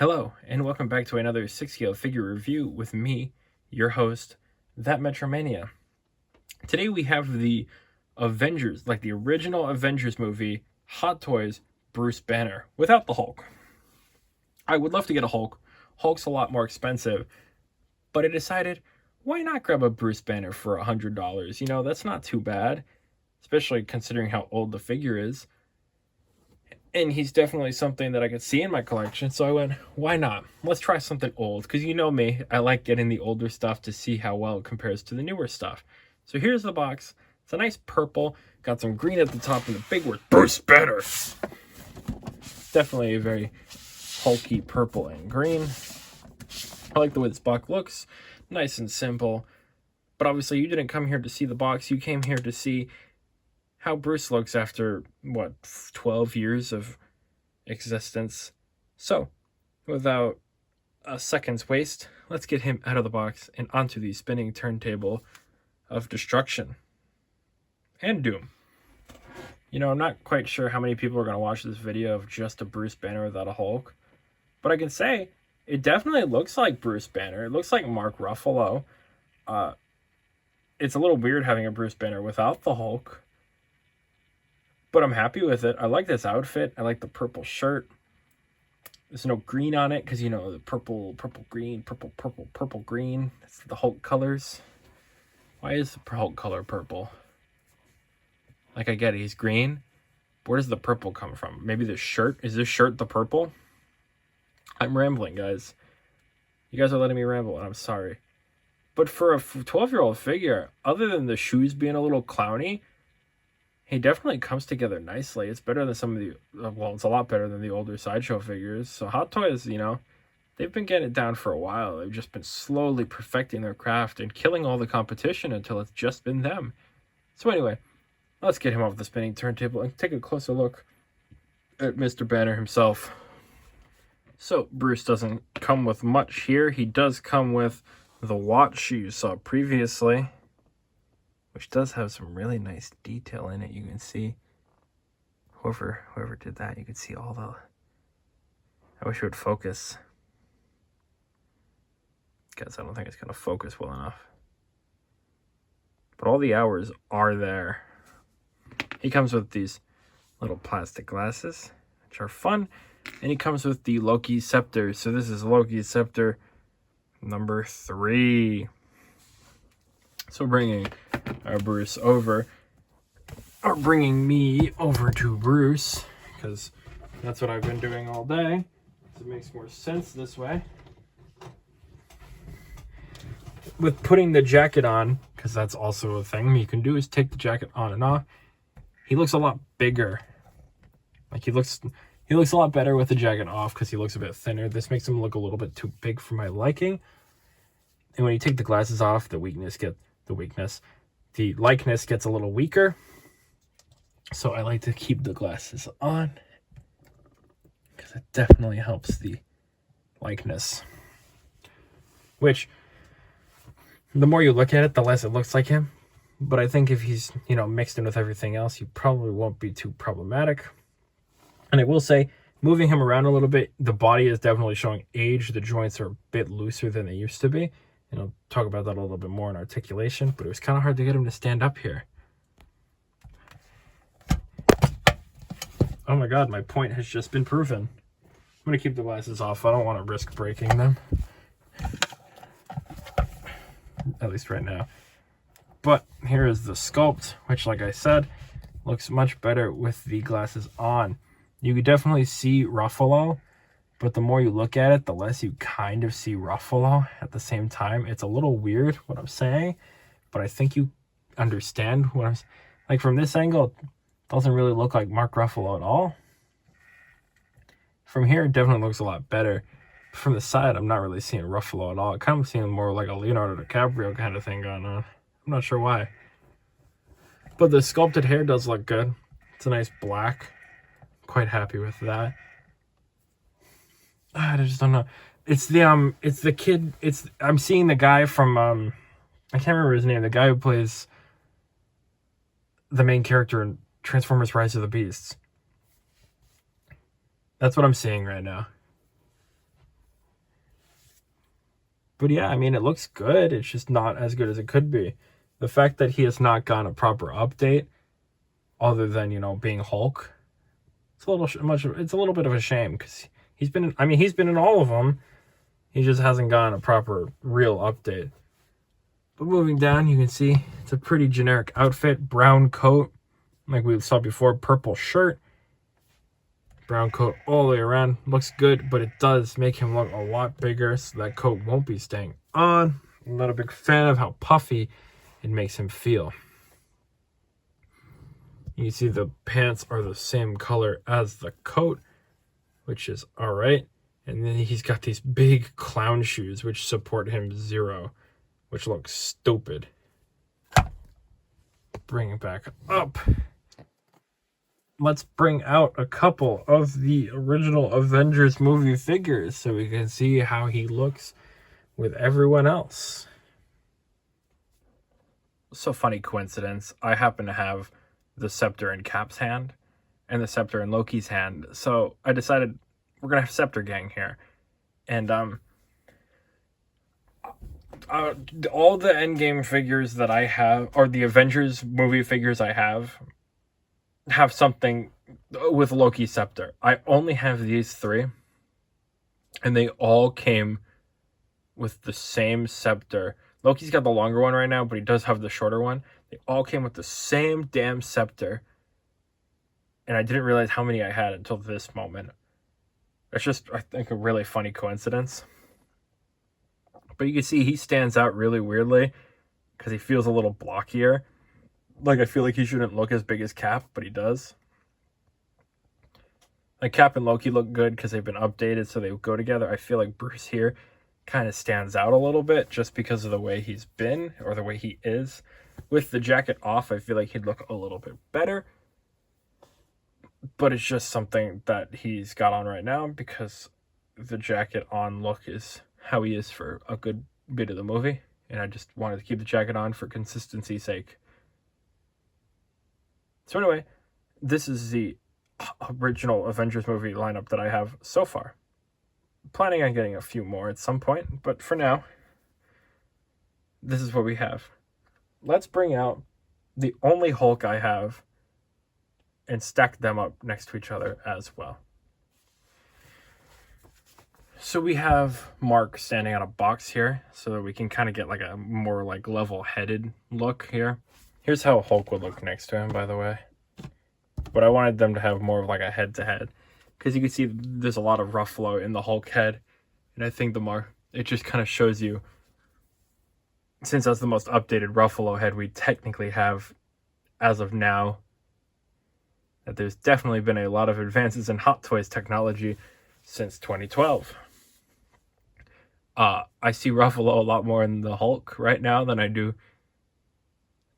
Hello, and welcome back to another 6 scale figure review with me, your host, That Mania. Today we have the Avengers, like the original Avengers movie, Hot Toys, Bruce Banner, without the Hulk. I would love to get a Hulk. Hulk's a lot more expensive, but I decided, why not grab a Bruce Banner for $100? You know, that's not too bad, especially considering how old the figure is. And he's definitely something that I could see in my collection. So I went, why not? Let's try something old. Because you know me, I like getting the older stuff to see how well it compares to the newer stuff. So here's the box. It's a nice purple. Got some green at the top and the big word, Bruce Banner. Definitely a very hulky purple and green. I like the way this box looks. Nice and simple. But obviously you didn't come here to see the box. You came here to see how Bruce looks after, 12 years of existence. So, without a second's waste, let's get him out of the box and onto the spinning turntable of destruction and doom. You know, I'm not quite sure how many people are going to watch this video of just a Bruce Banner without a Hulk, but I can say it definitely looks like Bruce Banner. It looks like Mark Ruffalo. It's a little weird having a Bruce Banner without the Hulk, but I'm happy with it. I like this outfit. I like the purple shirt. There's no green on it because, you know, the purple, green. It's the Hulk colors. Why is the Hulk color purple? Like, I get it. He's green. Where does the purple come from? Maybe the shirt? Is this shirt the purple? I'm rambling, guys. You guys are letting me ramble, and I'm sorry. But for a 12-year-old figure, other than the shoes being a little clowny, he definitely comes together nicely. It's better than some of the, it's a lot better than the older Sideshow figures. So Hot Toys, you know, they've been getting it down for a while. They've just been slowly perfecting their craft and killing all the competition until it's just been them. So anyway, let's get him off the spinning turntable and take a closer look at Mr. Banner himself. So Bruce doesn't come with much here. He does come with the watch you saw previously, which does have some really nice detail in it. You can see whoever did that, you can see all the, I wish it would focus. Guess I don't think it's going to focus well enough. But all the hours are there. He comes with these little plastic glasses, which are fun. And he comes with the Loki Scepter. So this is Loki Scepter number 3. So bringing our Bruce over, or bringing me over to Bruce, because that's what I've been doing all day. So it makes more sense this way. With putting the jacket on, because that's also a thing you can do, is take the jacket on and off. He looks a lot bigger. Like he looks a lot better with the jacket off because he looks a bit thinner. This makes him look a little bit too big for my liking. And when you take the glasses off, the likeness gets a little weaker. So I like to keep the glasses on because it definitely helps the likeness. Which, the more you look at it, the less it looks like him. But I think if he's, you know, mixed in with everything else, he probably won't be too problematic. And I will say, moving him around a little bit, the body is definitely showing age. The joints are a bit looser than they used to be. And I'll talk about that a little bit more in articulation, but it was kind of hard to get him to stand up here. Oh my god, my point has just been proven. I'm going to keep the glasses off. I don't want to risk breaking them. At least right now. But here is the sculpt, which, like I said, looks much better with the glasses on. You could definitely see Ruffalo, but the more you look at it, the less you kind of see Ruffalo at the same time. It's a little weird what I'm saying, but I think you understand what I'm saying. Like, from this angle, it doesn't really look like Mark Ruffalo at all. From here, it definitely looks a lot better. From the side, I'm not really seeing Ruffalo at all. I kind of seeing more like a Leonardo DiCaprio kind of thing going on. I'm not sure why. But the sculpted hair does look good. It's a nice black. Quite happy with that. I just don't know. It's the kid. I'm seeing the guy from I can't remember his name. The guy who plays the main character in Transformers: Rise of the Beasts. That's what I'm seeing right now. But yeah, I mean, it looks good. It's just not as good as it could be. The fact that he has not gotten a proper update, other than, you know, being Hulk, it's a little bit of a shame, because he's been in all of them. He just hasn't gotten a proper real update. But moving down, you can see it's a pretty generic outfit. Brown coat, like we saw before, purple shirt. Brown coat all the way around. Looks good, but it does make him look a lot bigger, so that coat won't be staying on. I'm not a big fan of how puffy it makes him feel. You can see the pants are the same color as the coat, which is alright. And then he's got these big clown shoes, which support him 0, which looks stupid. Bring it back up. Let's bring out a couple of the original Avengers movie figures so we can see how he looks with everyone else. So funny coincidence. I happen to have the scepter in Cap's hand and the scepter in Loki's hand. So I decided we're going to have Scepter Gang here. And all the Endgame figures that I have, or the Avengers movie figures I have something with Loki's scepter. I only have these 3, and they all came with the same scepter. Loki's got the longer one right now, but he does have the shorter one. They all came with the same damn scepter, and I didn't realize how many I had until this moment. It's just, I think, a really funny coincidence. But you can see he stands out really weirdly because he feels a little blockier. Like, I feel like he shouldn't look as big as Cap, but he does. Like, Cap and Loki look good because they've been updated, so they go together. I feel like Bruce here kind of stands out a little bit just because of the way he's been, or the way he is. With the jacket off, I feel like he'd look a little bit better. But it's just something that he's got on right now because the jacket on look is how he is for a good bit of the movie. And I just wanted to keep the jacket on for consistency's sake. So anyway, this is the original Avengers movie lineup that I have so far. Planning on getting a few more at some point, but for now, this is what we have. Let's bring out the only Hulk I have and stack them up next to each other as well. So we have Mark standing on a box here so that we can kind of get like a more like level-headed look here. Here's how Hulk would look next to him, by the way. But I wanted them to have more of like a head-to-head. Because you can see there's a lot of Ruffalo in the Hulk head. And I think it just kind of shows you, since that's the most updated Ruffalo head we technically have as of now, that there's definitely been a lot of advances in Hot Toys technology since 2012. I see Ruffalo a lot more in the Hulk right now than I do.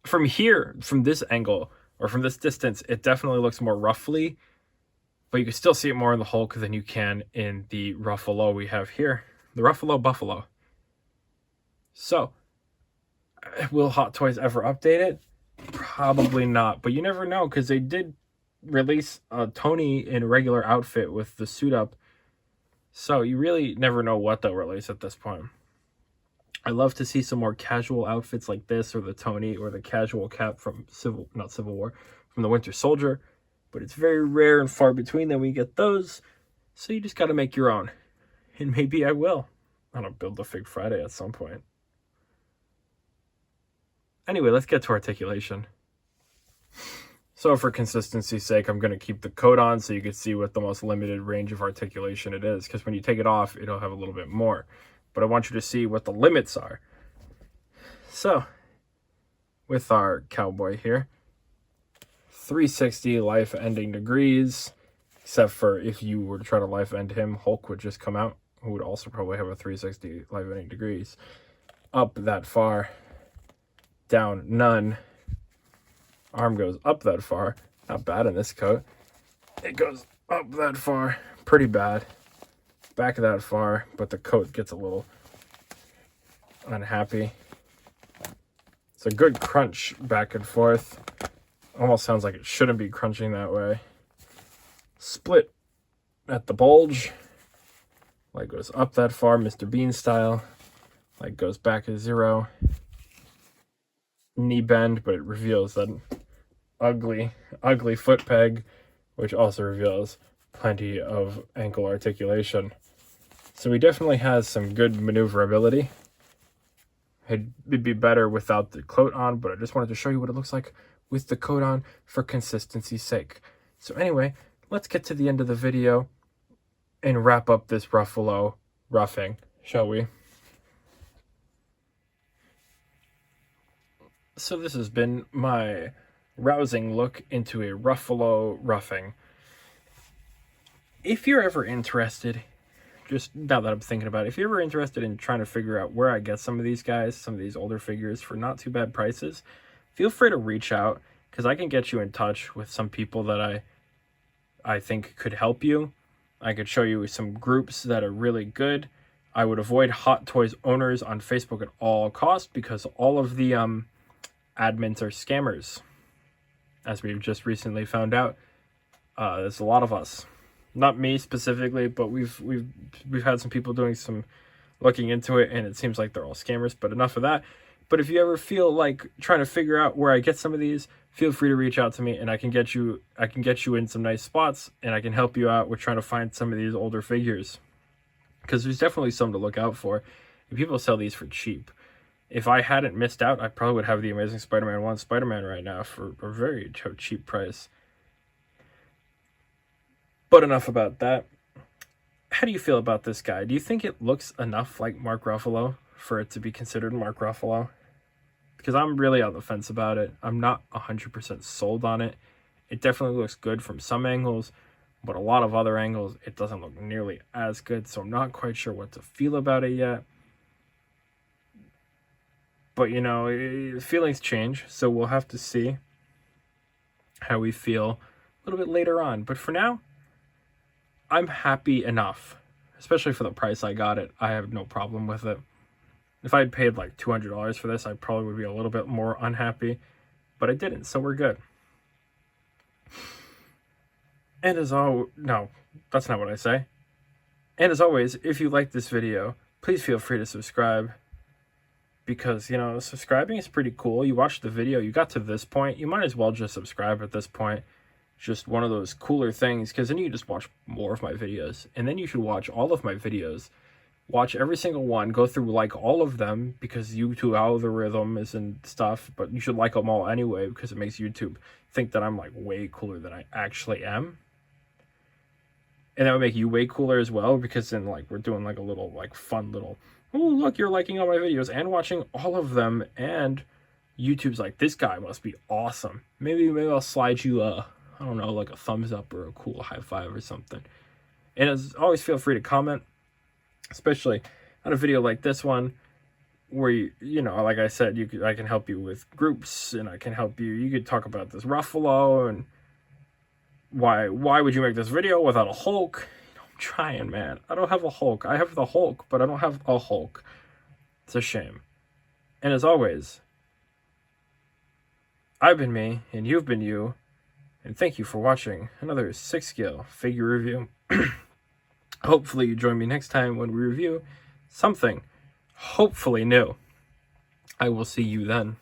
From here, from this angle, or from this distance, it definitely looks more Ruffly, but you can still see it more in the Hulk than you can in the Ruffalo we have here. The Ruffalo Buffalo. So, will Hot Toys ever update it? Probably not, but you never know, because they did release Tony in a regular outfit with the suit up. So you really never know what they'll release at this point. I love to see some more casual outfits like this, or the Tony, or the casual Cap from from the Winter Soldier. But it's very rare and far between that we get those. So you just got to make your own. And maybe I will. I don't build a Fig Friday at some point. Anyway, let's get to articulation. So for consistency's sake, I'm going to keep the coat on so you can see what the most limited range of articulation it is. Because when you take it off, it'll have a little bit more. But I want you to see what the limits are. So, with our cowboy here, 360 life-ending degrees. Except for if you were to try to life-end him, Hulk would just come out, who would also probably have a 360 life-ending degrees. Up that far. Down none. Arm goes up that far. Not bad in this coat. It goes up that far. Pretty bad. Back that far, but the coat gets a little unhappy. It's a good crunch back and forth. Almost sounds like it shouldn't be crunching that way. Split at the bulge. Leg goes up that far, Mr. Bean style. like goes back to 0. Knee bend, but it reveals that ugly foot peg, which also reveals plenty of ankle articulation. So he definitely has some good maneuverability. It'd be better without the coat on, but I just wanted to show you what it looks like with the coat on for consistency's sake. So anyway, let's get to the end of the video and wrap up this Ruffalo roughing, shall we? So this has been my rousing look into a Ruffalo roughing. If you're ever interested, just now that I'm thinking about it, if you're ever interested in trying to figure out where I get some of these guys, some of these older figures for not too bad prices, feel free to reach out, because I can get you in touch with some people that I think could help you. I could show you some groups that are really good. I would avoid Hot Toys owners on Facebook at all costs, because all of the admins are scammers, as we've just recently found out. There's a lot of us. Not me specifically, but we've had some people doing some looking into it, and it seems like they're all scammers, but enough of that. But if you ever feel like trying to figure out where I get some of these, feel free to reach out to me, and I can get you in some nice spots, and I can help you out with trying to find some of these older figures, because there's definitely some to look out for. And people sell these for cheap. If I hadn't missed out, I probably would have the Amazing Spider-Man 1 Spider-Man right now for a very cheap price. But enough about that. How do you feel about this guy? Do you think it looks enough like Mark Ruffalo for it to be considered Mark Ruffalo? Because I'm really on the fence about it. I'm not 100% sold on it. It definitely looks good from some angles, but a lot of other angles, it doesn't look nearly as good. So I'm not quite sure what to feel about it yet. But, you know, feelings change, so we'll have to see how we feel a little bit later on. But for now, I'm happy enough, especially for the price I got it. I have no problem with it. If I had paid like $200 for this, I probably would be a little bit more unhappy, but I didn't, so we're good. And no, that's not what I say. And as always, if you like this video, please feel free to subscribe, because, you know, subscribing is pretty cool. You watched the video, you got to this point, you might as well just subscribe at this point. Just one of those cooler things, because then you just watch more of my videos, and then you should watch all of my videos. Watch every single one, go through like all of them, because YouTube algorithm is and stuff, but you should like them all anyway, because it makes YouTube think that I'm like way cooler than I actually am. And that would make you way cooler as well, because then like we're doing like a little like fun little, oh look, you're liking all my videos and watching all of them, and YouTube's like, this guy must be awesome. Maybe I'll slide you I don't know, like a thumbs up or a cool high five or something. And as always, feel free to comment, especially on a video like this one, where you know, like I said, I can help you with groups, and I can help you. You could talk about this Ruffalo and why would you make this video without a Hulk? You know, I'm trying, man. I don't have a Hulk. I have the Hulk, but I don't have a Hulk. It's a shame. And as always, I've been me, and you've been you. And thank you for watching another 6-scale figure review. Hopefully you join me next time when we review something hopefully new. I will see you then.